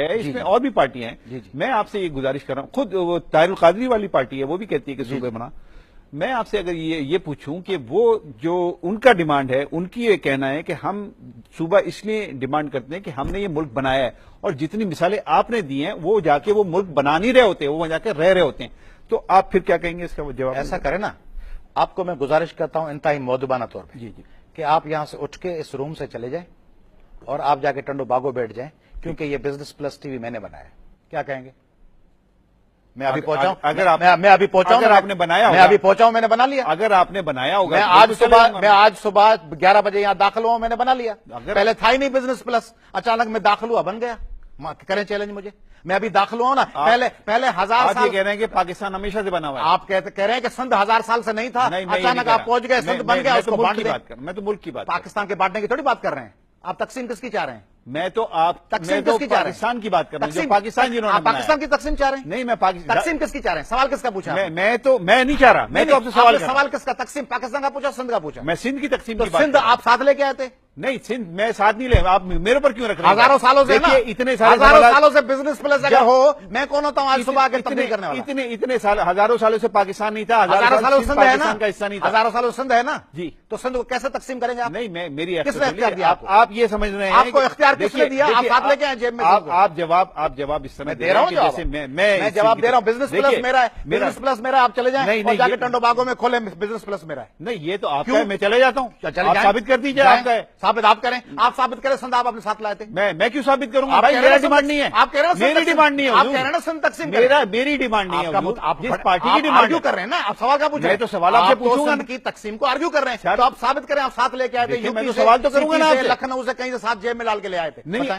ہے اس میں اور بھی پارٹیاں ہیں. میں آپ سے یہ گزارش کر رہا ہوں, خود وہ طاہر القادری والی پارٹی ہے, وہ بھی کہتی ہے کہ صوبے بنا. میں آپ سے اگر یہ پوچھوں کہ وہ جو ان کا ڈیمانڈ ہے, ان کی یہ کہنا ہے کہ ہم صوبہ اس لیے ڈیمانڈ کرتے ہیں کہ ہم نے یہ ملک بنایا ہے, اور جتنی مثالیں آپ نے دی ہیں وہ جا کے وہ ملک بنا نہیں رہے ہوتے, وہ جا کے رہ رہے ہوتے ہیں. تو آپ پھر کیا کہیں گے اس کا جواب؟ ایسا کریں نا, آپ کو میں گزارش کرتا ہوں انتہائی مؤدبانہ طور پہ کہ آپ یہاں سے اٹھ کے اس روم سے چلے جائیں اور آپ جا کے ٹنڈو باغو بیٹھ جائیں, کیونکہ یہ بزنس پلس ٹی وی میں نے بنایا ہے. کیا کہیں گے؟ میں ابھی پہنچا ہوں, میں ابھی پہنچا ہوں, آپ نے بنایا, میں ابھی پہنچا ہوں, میں نے بنا لیا. اگر آپ نے بنایا ہوگا, میں آج صبح 11 بجے یہاں داخل ہوا ہوں, میں نے بنا لیا. پہلے تھا ہی نہیں بزنس پلس, اچانک میں داخل ہوا بن گیا. کریں چیلنج مجھے, میں ابھی داخل ہوا ہوں نا. پہلے 1000 سال کہہ رہے ہیں کہ پاکستان ہمیشہ سے بنا ہوا ہے. آپ کہہ رہے ہیں کہ سندھ 1000 سال سے نہیں تھا, اچانک آپ پہنچ گئے, سندھ بن گیا, اس کو بانٹ دیں. میں تو ملک کی بات, پاکستان کے بانٹنے کی تھوڑی بات کر رہے ہیں آپ. تقسیم کس کی چاہ رہے ہیں؟ میں تو پاکستان کی بات کر رہا ہوں, پاکستان جنہوں نے پاکستان کی تقسیم چاہ رہے ہیں. نہیں, میں تقسیم کس کی چاہ رہے ہیں؟ سوال کس کا پوچھا؟ میں نہیں چاہ رہا, میں تو آپ سے سوال کس کا؟ تقسیم پاکستان کا پوچھا, سندھ کا پوچھا؟ میں سندھ کی تقسیم کی بات. سندھ آپ ساتھ لے کے آئے تھے؟ نہیں, سندھ میں ساتھ نہیں لے, آپ میرے اوپر کیوں رکھ رہے ہیں؟ ہزاروں سالوں سے ہزاروں سالوں سے بزنس پلس اگر ہو, میں کون ہوتا ہوں آج صبح کے تبدیل کرنے والا؟ اتنے سال, ہزاروں سالوں سے پاکستان نہیں تھا, ہزاروں سالوں سندھ ہے نا, کا حصہ نہیں تھا. ہزاروں سالوں سندھ ہے نا جی. تو سندھ کو کیسے تقسیم کریں گے آپ؟ نہیں, میری کس نے اختیار دیا آپ یہ سمجھ رہے ہیں آپ کو اختیار کس نے دیا؟ آپ ساتھ لے کے آئے جیب میں. آپ جواب اس طرح دے رہا ہوں, جیسے میں جواب دے رہا ہوں. بزنس پلس میرا ہے, بزنس پلس میرا, آپ چلے جائیں اور جا کے ٹنڈو باغوں میں کھولیں, بزنس پلس میرا ہے. نہیں, یہ تو آپ کا ہے, میں چلے جاتا ہوں, ثابت کر دیجیے. آپ کا ہے, ثابت آپ کریں, آپ ثابت کریں. سندھ آپ اپنے ساتھ لائے تھے, میں کیوں ثابت کروں گا؟ میرا ڈیمانڈ نہیں ہے. آپ کہہ رہے ہیں میری ڈیمانڈ نہیں ہے, آپ کہہ رہے ہیں نا سندھ تقسیم, میری ڈیمانڈ نہیں ہے. آپ جس پارٹی کی ڈیمانڈ کر رہے ہیں نا, آپ سوال کا پوچھ رہے ہیں. میں تو سوال آپ سے پوچھوں گا کی تقسیم کو آرگیو کر رہے ہیں, تو آپ ثابت کریں. آپ ساتھ لے کے آئے تھے, میں تو سوال تو کروں گا نا, لکھنؤ سے کہیں سے ساتھ جیب میں ڈال کے لے آئے تھے. نہیں,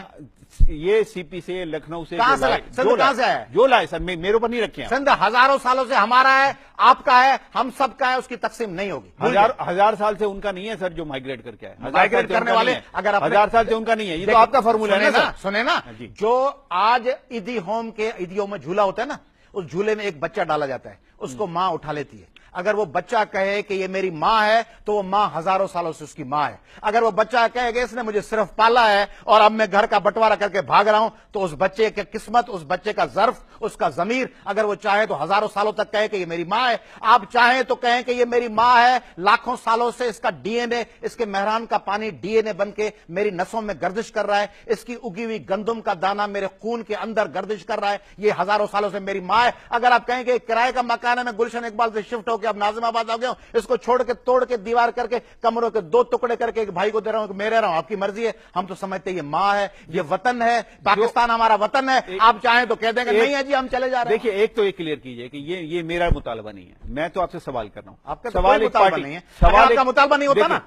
یہ سی پی سے, لکھنؤ سے, کہاں سے آئے؟ جو لائے سر, میرے اوپر نہیں رکھے. سندھ ہزاروں سالوں سے ہمارا ہے, آپ کا ہے, ہم سب کا ہے, اس کی تقسیم نہیں ہوگی. 1000 سال سے ان کا نہیں ہے سر, جو مائگریٹ کر کے آئے. مائگریٹ کرنے والے اگر 1000 سال سے ان کا نہیں ہے, یہ تو آپ کا فارمولا ہے نا. سنیں نا, جو آج ایدی ہوم کے ایدیوں میں جھولا ہوتا ہے نا, اس جھولے میں ایک بچہ ڈالا جاتا ہے, اس کو ماں اٹھا لیتی ہے. اگر وہ بچہ کہے کہ یہ میری ماں ہے, تو وہ ماں ہزاروں سالوں سے اس کی ماں ہے. اگر وہ بچہ کہے کہ اس نے مجھے صرف پالا ہے اور اب میں گھر کا بٹوارا کر کے بھاگ رہا ہوں, تو اس بچے کی قسمت, اس بچے کا ظرف, اس کا ضمیر, اگر وہ چاہے تو ہزاروں سالوں تک کہے کہ یہ میری ماں ہے. آپ چاہیں تو کہیں کہ یہ میری ماں ہے, لاکھوں سالوں سے اس کا ڈی این اے, اس کے مہران کا پانی ڈی این اے بن کے میری نسوں میں گردش کر رہا ہے, اس کی اگی ہوئی گندم کا دانہ میرے خون کے اندر گردش کر رہا ہے, یہ ہزاروں سالوں سے میری ماں ہے. اگر آپ کہیں کہ کرائے کا مکان ہے, میں گلشن اقبال سے شفٹ ہو کے اب ناظم آباد آ گیا ہوں, اس کو چھوڑ کے توڑ کے دیوار کر کے کمروں کے 2 ٹکڑے کر کے ایک بھائی کو دے رہا ہوں کہ میں رہ رہا ہوں, آپ کی مرضی ہے. ہم تو سمجھتے ہیں یہ ماں ہے, یہ وطن ہے, پاکستان ہمارا وطن ہے. آپ چاہیں تو کہہ دیں کہ نہیں ہے جی ہم چلے جا رہے ہیں. دیکھیے, ایک تو یہ کلیئر کیجئے کہ یہ میرا مطالبہ نہیں ہے, میں تو آپ سے سوال کر رہا ہوں. آپ کا سوال مطالبہ نہیں ہے, آپ کا مطالبہ نہیں ہوتا نا.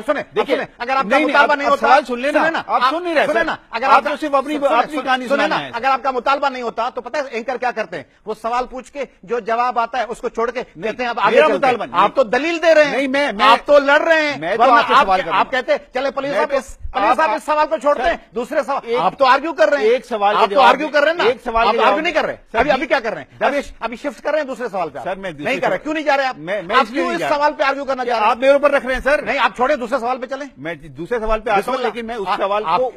سنیں, اگر آپ کا مطالبہ نہیں ہوتا, سوال سن لینا, آپ سن نہیں رہے نا, اگر آپ صرف اپنی کہانی سننا ہے. اگر آپ کا مطالبہ نہیں ہوتا تو پتہ ہے اینکر کیا کرتے ہیں, وہ سوال پوچھ کے جو جواب آتا ہے اس کو چھوڑ کے کہتے ہیں اب آگے مطالبہ. آپ تو دلیل دے رہے ہیں, آپ تو لڑ رہے ہیں. آپ کہتے ہیں چلے پولیس صاحب اس سوال کو چھوڑتے ہیں, دوسرے سوال آپ تو آرگیو کر رہے ہیں. ایک سوال آپ تو آرگیو کر رہے ہیں نا, ایک سوال آپ آرگیو نہیں کر رہے. ابھی کیا کر رہے ہیں؟ ابھی شفٹ کر رہے ہیں دوسرے سوال پہ. سر میں نہیں کر رہے, کیوں نہیں جا رہے آپ کیوں اس سوال پہ آرگیو کرنا چاہ رہے ہیں؟ آپ میرے اوپر رکھ رہے ہیں سر. نہیں, آپ چھوڑیں, دوسرے سوال پہ چلیں. میں دوسرے سوال پہ آتا ہوں, لیکن میں اس سوال کو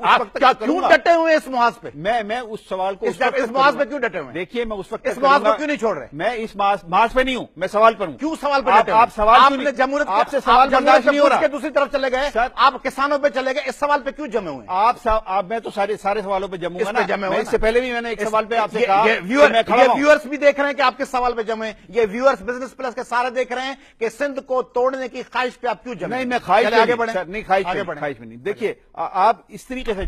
کیوں ڈٹے ہوئے اس محاذ پہ؟ میں اس سوال کو اس محاذ پہ کیوں ڈٹے ہوئے؟ دیکھیے, میں اس وقت اس محاذ کو کیوں نہیں چھوڑ رہے؟ میں اس محاذ پہ نہیں ہوں, میں سوال پر ہوں. کیوں سوال پہ ڈٹے؟ آپ سوال آپ نے جمہوریت آپ سے سوال برداشت نہیں ہو رہا, دوسری طرف چلے گئے, آپ کسانوں پہ چلے گئے, اس سوال پہ کیوں جمے ہوئے؟ آپ میں تو سارے سوالوں پہ جموں گا نا. اس سے پہلے بھی میں نے ایک سوال پہ آپ سے کہا, ویورز بھی دیکھ رہے ہیں کہ آپ کس سوال پہ جمے. یہ ویورز بزنس پلس کے سارے دیکھ رہے ہیں کہ سندھ کو توڑنے کی خواہش پہ آپ کیوں جمے. نہیں, میں خواہش نہیں, خواہش میں نہیں. دیکھیے, آپ اس طریقے سے